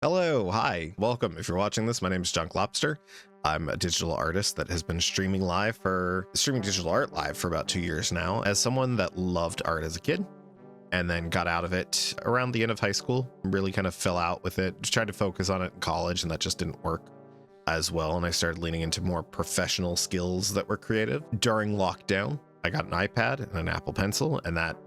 Hello, hi, welcome. If you're watching this, my name is Junk Lobster. I'm a digital artist that has been streaming digital art live for about 2 years now. As someone that loved art as a kid and then got out of it around the end of high school, really kind of fell out with it, just tried to focus on it in college, and that just didn't work as well. And I started leaning into more professional skills that were creative. During lockdown, I got an iPad and an Apple Pencil, and that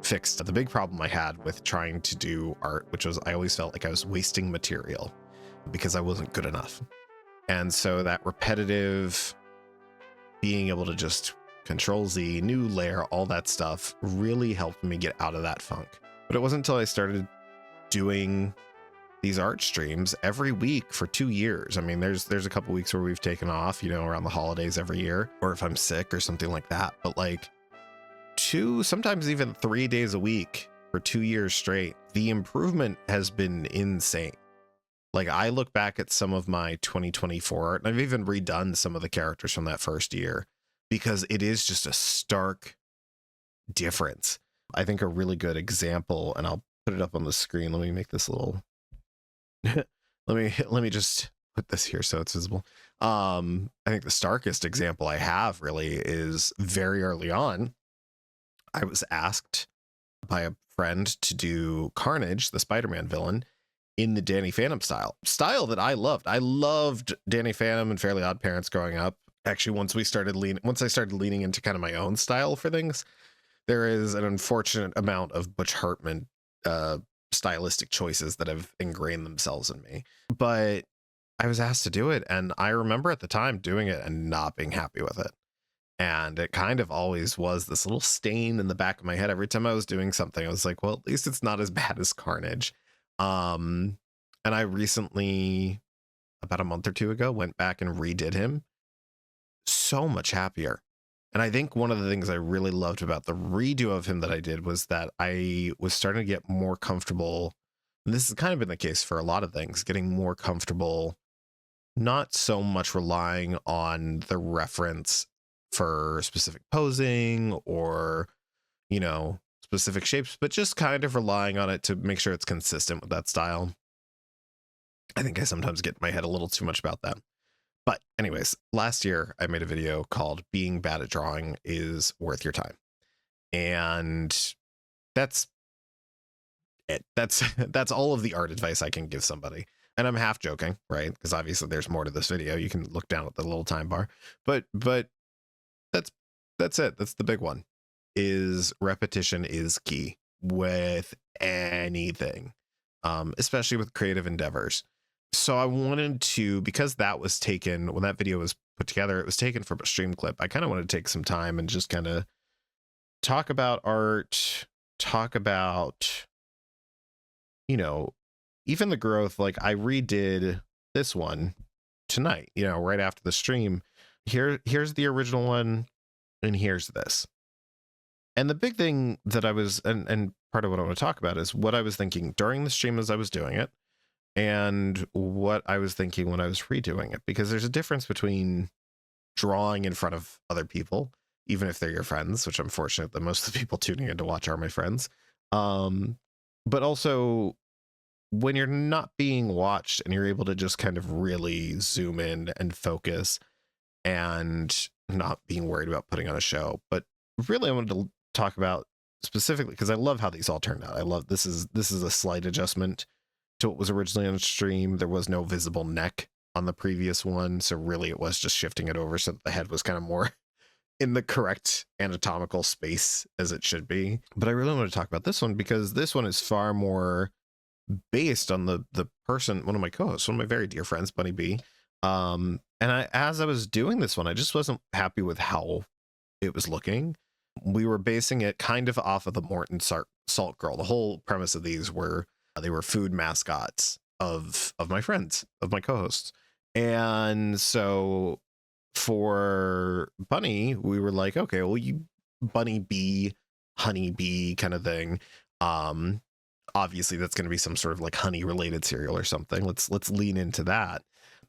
fixed the big problem I had with trying to do art, which was I always felt like I was wasting material because I wasn't good enough. And so that repetitive being able to just control Z, new layer, all that stuff really helped me get out of that funk. But it wasn't until I started doing these art streams every week for 2 years. I mean, there's a couple weeks where we've taken off, around the holidays every year, or if I'm sick or something like that. But like 2, sometimes even 3 days a week for 2 years straight, the improvement has been insane. Like, I look back at some of my 2024 art, and I've even redone some of the characters from that first year because it is just a stark difference. I think a really good example, and I'll put it up on the screen. Let me make this a little let me just put this here so it's visible. I think the starkest example I have really is very early on. I was asked by a friend to do Carnage, the Spider-Man villain, in the Danny Phantom style that I loved. I loved Danny Phantom and Fairly Odd Parents growing up. Actually, once I started leaning into kind of my own style for things, there is an unfortunate amount of Butch Hartman stylistic choices that have ingrained themselves in me. But I was asked to do it, and I remember at the time doing it and not being happy with it. And it kind of always was this little stain in the back of my head. Every time I was doing something, I was like, well, at least it's not as bad as Carnage. And I recently, about a month or two ago, went back and redid him. So much happier. And I think one of the things I really loved about the redo of him that I did was that I was starting to get more comfortable. And this has kind of been the case for a lot of things, getting more comfortable, not so much relying on the reference for specific posing or, specific shapes, but just kind of relying on it to make sure it's consistent with that style. I think I sometimes get in my head a little too much about that. But anyways, last year I made a video called Being Bad at Drawing is Worth Your Time. And that's it. That's all of the art advice I can give somebody. And I'm half joking, right? Because obviously there's more to this video. You can look down at the little time bar. But that's it. That's the big one. Is repetition is key with anything, especially with creative endeavors. So I wanted to, because that was taken, when that video was put together, it was taken from a stream clip. I kind of wanted to take some time and just kind of talk about art, talk about, even the growth. Like, I redid this one tonight, right after the stream. Here's the original one, and here's this. And the big thing that I was, and part of what I want to talk about is what I was thinking during the stream as I was doing it, and what I was thinking when I was redoing it, because there's a difference between drawing in front of other people, even if they're your friends, which I'm fortunate that most of the people tuning in to watch are my friends. But also when you're not being watched and you're able to just kind of really zoom in and focus and not being worried about putting on a show. But really, I wanted to talk about specifically, because I love how these all turned out. I love this is a slight adjustment to what was originally on the stream. There was no visible neck on the previous one, so really it was just shifting it over so that the head was kind of more in the correct anatomical space as it should be. But I really want to talk about this one because this one is far more based on the person, one of my co-hosts, one of my very dear friends, Bunny B. And as I was doing this one, I just wasn't happy with how it was looking. We were basing it kind of off of the Morton Salt Girl. The whole premise of these were they were food mascots of my friends, of my co-hosts. And so for Bunny, we were like, okay, well, you Bunny Bee, Honey Bee kind of thing. Obviously that's going to be some sort of like honey related cereal or something. Let's lean into that.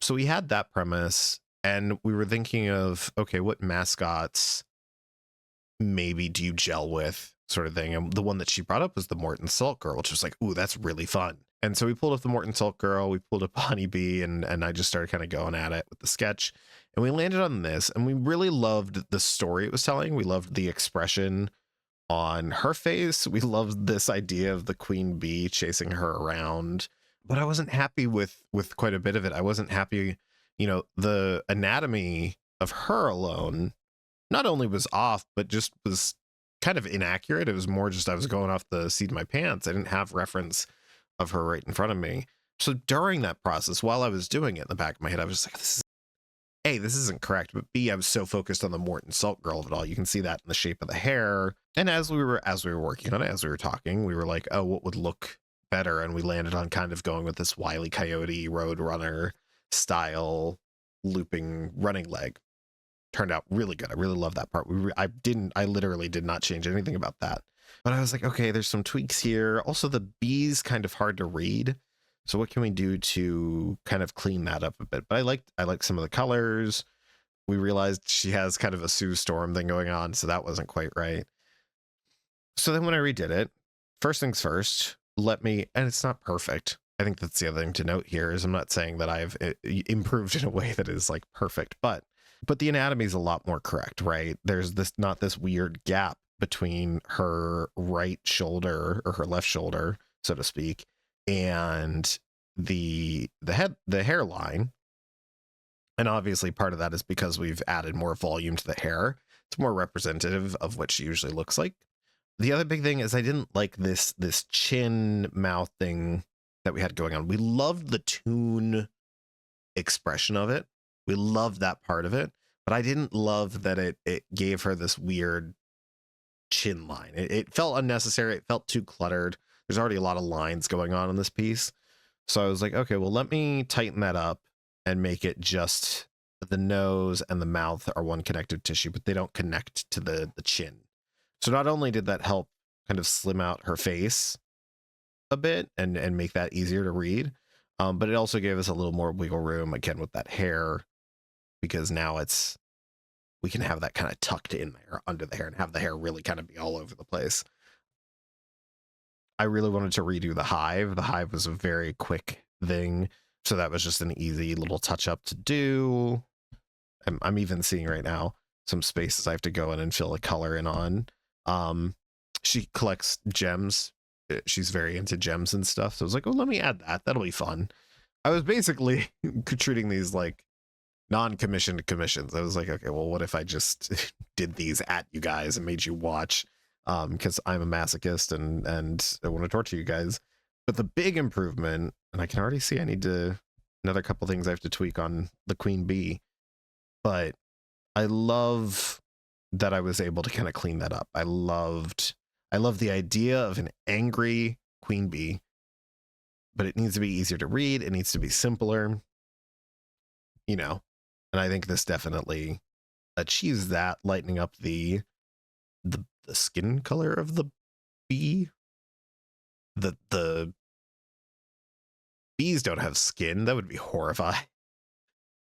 So we had that premise, and we were thinking of, okay, what mascots maybe do you gel with, sort of thing. And the one that she brought up was the Morton Salt Girl, which was like, ooh, that's really fun. And so we pulled up the Morton Salt Girl, we pulled up Honeybee, and I just started kind of going at it with the sketch. And we landed on this, and we really loved the story it was telling. We loved the expression on her face. We loved this idea of the queen bee chasing her around. But I wasn't happy with quite a bit of it. I wasn't happy, the anatomy of her alone not only was off, but just was kind of inaccurate. It was more just I was going off the seat of my pants. I didn't have reference of her right in front of me. So during that process, while I was doing it in the back of my head, I was like, this isn't correct. But B, I was so focused on the Morton Salt Girl of it all. You can see that in the shape of the hair. And as we were working on it, as we were talking, we were like, oh, what would look better? And we landed on kind of going with this Wile E. Coyote Roadrunner style looping running leg. Turned out really good. I really love that part. I literally did not change anything about that. But I was like, okay, there's some tweaks here. Also, the bee's kind of hard to read. So what can we do to kind of clean that up a bit? But I liked some of the colors. We realized she has kind of a Sue Storm thing going on, so that wasn't quite right. So then when I redid it, first things first, and it's not perfect. I think that's the other thing to note here is I'm not saying that I've improved in a way that is like perfect, but the anatomy is a lot more correct, right? There's not this weird gap between her right shoulder or her left shoulder, so to speak, and the hairline. And obviously part of that is because we've added more volume to the hair. It's more representative of what she usually looks like. The other big thing is I didn't like this chin mouth thing that we had going on. We loved the toon expression of it. We loved that part of it, but I didn't love that it gave her this weird chin line. It felt unnecessary. It felt too cluttered. There's already a lot of lines going on in this piece. So I was like, okay, well, let me tighten that up and make it just the nose and the mouth are one connective tissue, but they don't connect to the chin. So not only did that help kind of slim out her face a bit and make that easier to read, but it also gave us a little more wiggle room, again, with that hair, because now we can have that kind of tucked in there under the hair and have the hair really kind of be all over the place. I really wanted to redo the hive. The hive was a very quick thing, so that was just an easy little touch up to do. I'm even seeing right now some spaces I have to go in and fill a color in on. She collects gems. She's very into gems and stuff. So I was like, oh, let me add that. That'll be fun. I was basically treating these like non-commissioned commissions. I was like, okay, well, what if I just did these at you guys and made you watch? Because I'm a masochist and I want to torture you guys. But the big improvement, and I can already see I need another couple things I have to tweak on the queen bee, but I love that I was able to kind of clean that up. I love the idea of an angry queen bee, but it needs to be easier to read. It needs to be simpler, and I think this definitely achieves that, lightening up the skin color of the bee. The bees don't have skin. That would be horrifying.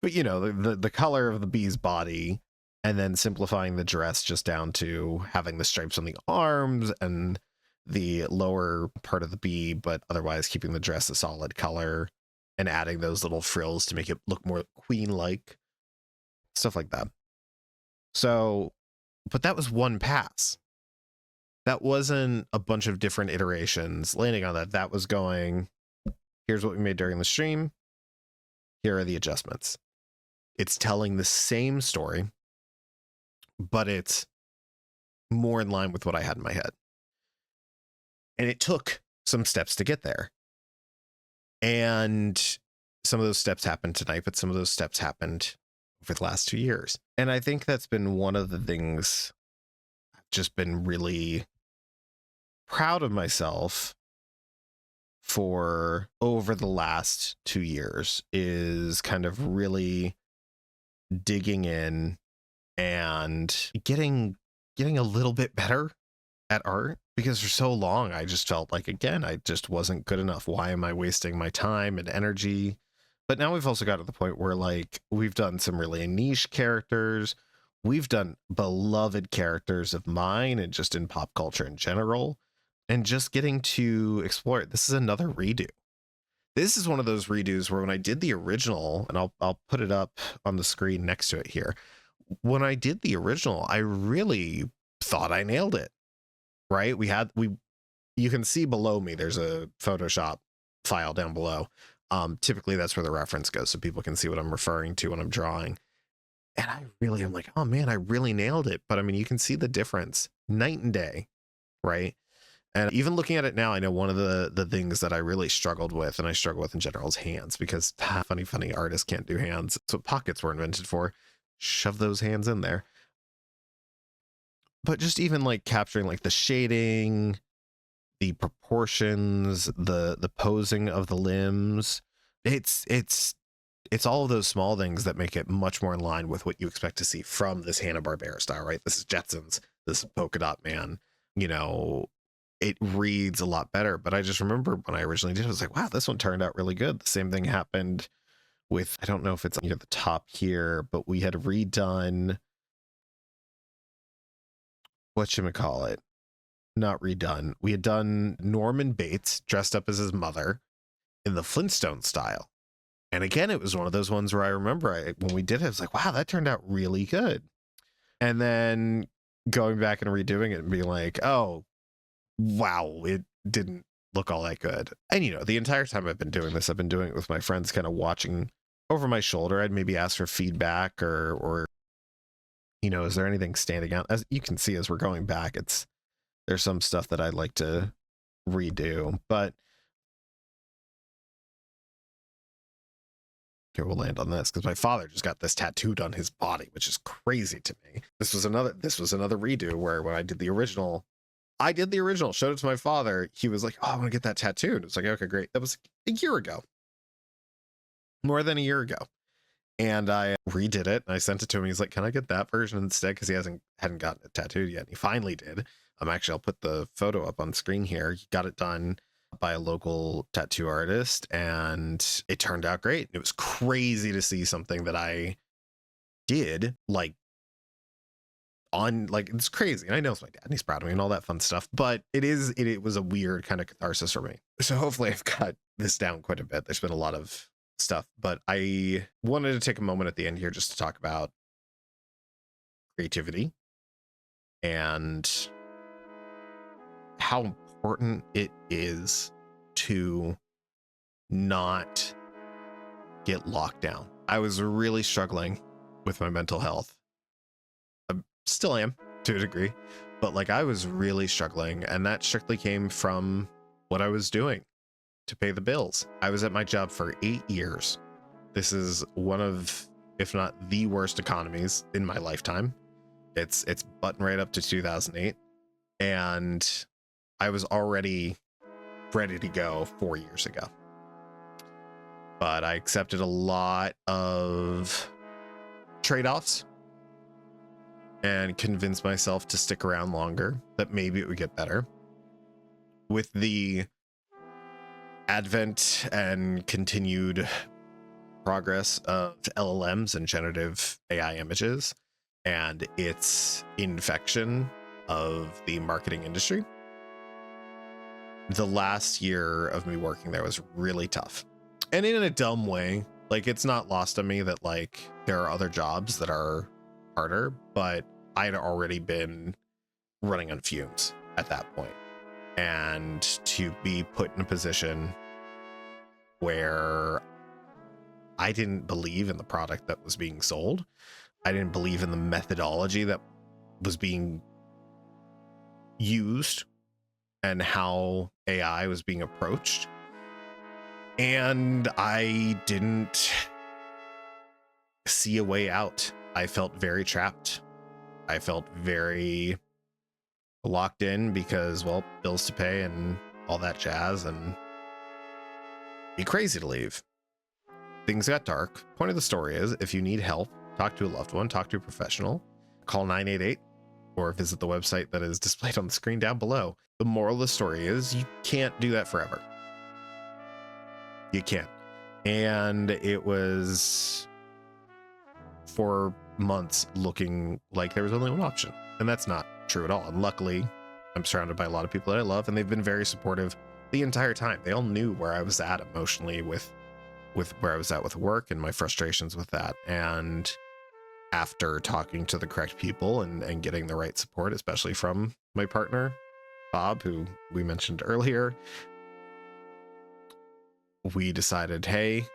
But the color of the bee's body, and then simplifying the dress just down to having the stripes on the arms and the lower part of the bee, but otherwise keeping the dress a solid color and adding those little frills to make it look more queen-like, stuff like that. So, but that was one pass. That wasn't a bunch of different iterations landing on that. That was going, here's what we made during the stream. Here are the adjustments. It's telling the same story, but it's more in line with what I had in my head. And it took some steps to get there. And some of those steps happened tonight, but some of those steps happened over the last 2 years. And I think that's been one of the things I've just been really proud of myself for over the last 2 years, is kind of really digging in and getting a little bit better at art, because for so long I just felt like, again, I just wasn't good enough. Why am I wasting my time and energy? But now we've also got to the point where, like, we've done some really niche characters. We've done beloved characters of mine and just in pop culture in general, and just getting to explore it. This is another redo. This is one of those redos where when I did the original, and I'll put it up on the screen next to it here. When I did the original, I really thought I nailed it. Right? You can see below me, there's a Photoshop file down below. Typically that's where the reference goes, so people can see what I'm referring to when I'm drawing. And I really am like, oh man, I really nailed it. But I mean, you can see the difference night and day, right? And even looking at it now, I know one of the things that I really struggled with, and I struggle with in general, is hands, because funny artists can't do hands. That's what pockets were invented for. Shove those hands in there. But just even like capturing like the shading, the proportions, the posing of the limbs, it's all of those small things that make it much more in line with what you expect to see from this Hanna-Barbera style, right? This is Jetsons, this is Polka Dot Man, you know, it reads a lot better. But I just remember when I originally did it, I was like, wow, this one turned out really good. The same thing happened with, I don't know if it's near the top here, but we had redone, whatchamacallit, not redone. We had done Norman Bates dressed up as his mother in the Flintstone style. And again, it was one of those ones where I remember when we did it, I was like, wow, that turned out really good. And then going back and redoing it and being like, oh, wow, it didn't look all that good. And, you know, the entire time I've been doing this, I've been doing it with my friends, kind of watching over my shoulder. I'd maybe ask for feedback or, you know, is there anything standing out? As you can see, as we're going back, there's some stuff that I'd like to redo, but here, we'll land on this because my father just got this tattooed on his body, which is crazy to me. This was another redo where when I did the original, showed it to my father. He was like, oh, I want to get that tattooed. It's like, okay, great. That was a year ago, more than a year ago. And I redid it and I sent it to him. He's like, can I get that version instead? Because he hadn't gotten it tattooed yet. And he finally did. Actually, I'll put the photo up on screen here. He got it done by a local tattoo artist and it turned out great. It was crazy to see something that I did like it's crazy. And I know it's my dad and he's proud of me and all that fun stuff, but it was a weird kind of catharsis for me. So hopefully I've got this down quite a bit. There's been a lot of stuff, but I wanted to take a moment at the end here just to talk about creativity and how important it is to not get locked down. I was really struggling with my mental health. I still am to a degree, but like I was really struggling, and that strictly came from what I was doing to pay the bills. I was at my job for 8 years. This is one of, if not the worst economies in my lifetime. It's button right up to 2008. And I was already ready to go 4 years ago. But I accepted a lot of trade-offs and convinced myself to stick around longer, that maybe it would get better. With the advent and continued progress of LLMs and generative AI images and its infection of the marketing industry, the last year of me working there was really tough. And in a dumb way, like it's not lost on me that like there are other jobs that are harder, but I had already been running on fumes at that point. And to be put in a position where I didn't believe in the product that was being sold, I didn't believe in the methodology that was being used and how AI was being approached. And I didn't see a way out. I felt very trapped. I felt very locked in because, well, bills to pay and all that jazz, and be crazy to leave. Things got dark. Point of the story is, if you need help, talk to a loved one, talk to a professional, call 988 or visit the website that is displayed on the screen down below. The moral of the story is you can't do that forever. You can't. And it was for months looking like there was only one option, and that's not true at all. And luckily I'm surrounded by a lot of people that I love, and they've been very supportive the entire time. They all knew where I was at emotionally with where I was at with work and my frustrations with that. And after talking to the correct people and getting the right support, especially from my partner, Bob, who we mentioned earlier, we decided, hey,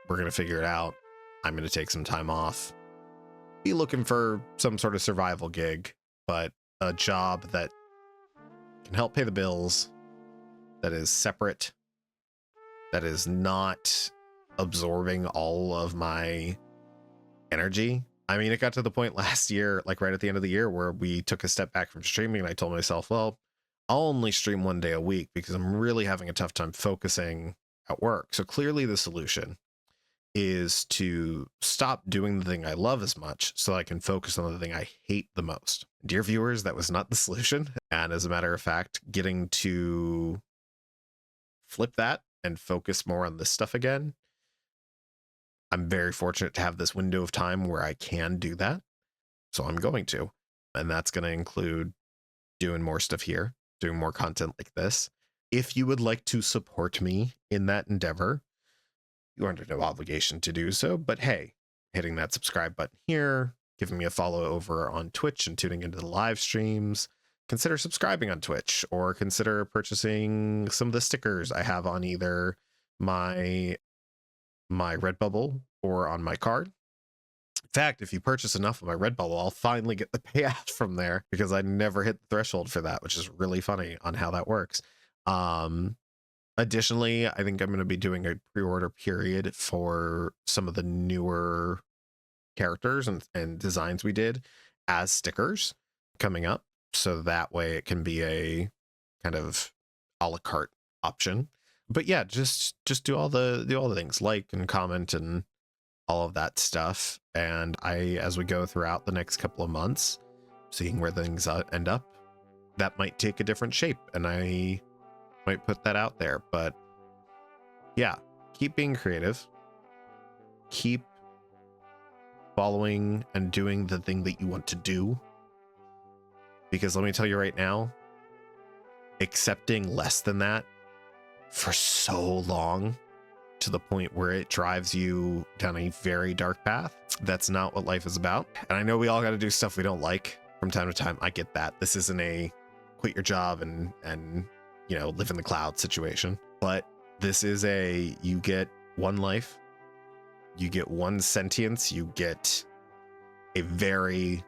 we're going to figure it out. I'm going to take some time off, be looking for some sort of survival gig, but a job that can help pay the bills, that is separate, that is not absorbing all of my energy. I mean, it got to the point last year, like right at the end of the year, where we took a step back from streaming, and I told myself, well, I'll only stream 1 day a week because I'm really having a tough time focusing at work. So clearly the solution is to stop doing the thing I love as much so I can focus on the thing I hate the most. Dear viewers, that was not the solution. And as a matter of fact, getting to flip that and focus more on this stuff again, I'm very fortunate to have this window of time where I can do that. So I'm going to. And that's going to include doing more stuff here, doing more content like this. If you would like to support me in that endeavor, you're under no obligation to do so. But hey, hitting that subscribe button here, giving me a follow over on Twitch and tuning into the live streams, consider subscribing on Twitch, or consider purchasing some of the stickers I have on either my Redbubble or on my card. In fact, if you purchase enough of my Redbubble, I'll finally get the payout from there because I never hit the threshold for that, which is really funny on how that works. Additionally, I think I'm going to be doing a pre-order period for some of the newer characters and designs we did as stickers coming up. So that way it can be a kind of a la carte option. But yeah, just do all the things, like and comment and all of that stuff. And as we go throughout the next couple of months, seeing where things end up, that might take a different shape, and I might put that out there. But yeah, keep being creative, keep following and doing the thing that you want to do, because let me tell you right now, accepting less than that for so long, to the point where it drives you down a very dark path, that's not what life is about. And I know we all got to do stuff we don't like from time to time. I get that. This isn't a quit your job and you know, live in the cloud situation, but this is you get one life, you get one sentience, you get a very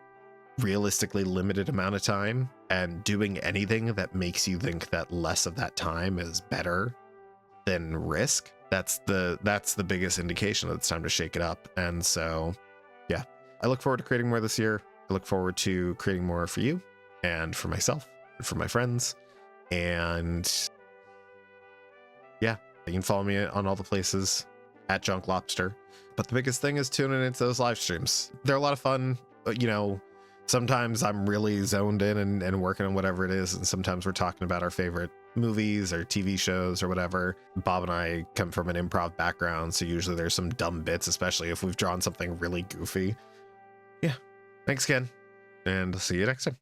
realistically limited amount of time, and doing anything that makes you think that less of that time is better than risk, that's the biggest indication that it's time to shake it up. And so yeah, I look forward to creating more this year. I look forward to creating more for you and for myself and for my friends. And yeah, you can follow me on all the places at Junk Lobster. But the biggest thing is tuning into those live streams. They're a lot of fun. You know, sometimes I'm really zoned in and working on whatever it is, and sometimes we're talking about our favorite movies or TV shows or whatever. Bob and I come from an improv background, so usually there's some dumb bits, especially if we've drawn something really goofy. Yeah, thanks again, and I'll see you next time.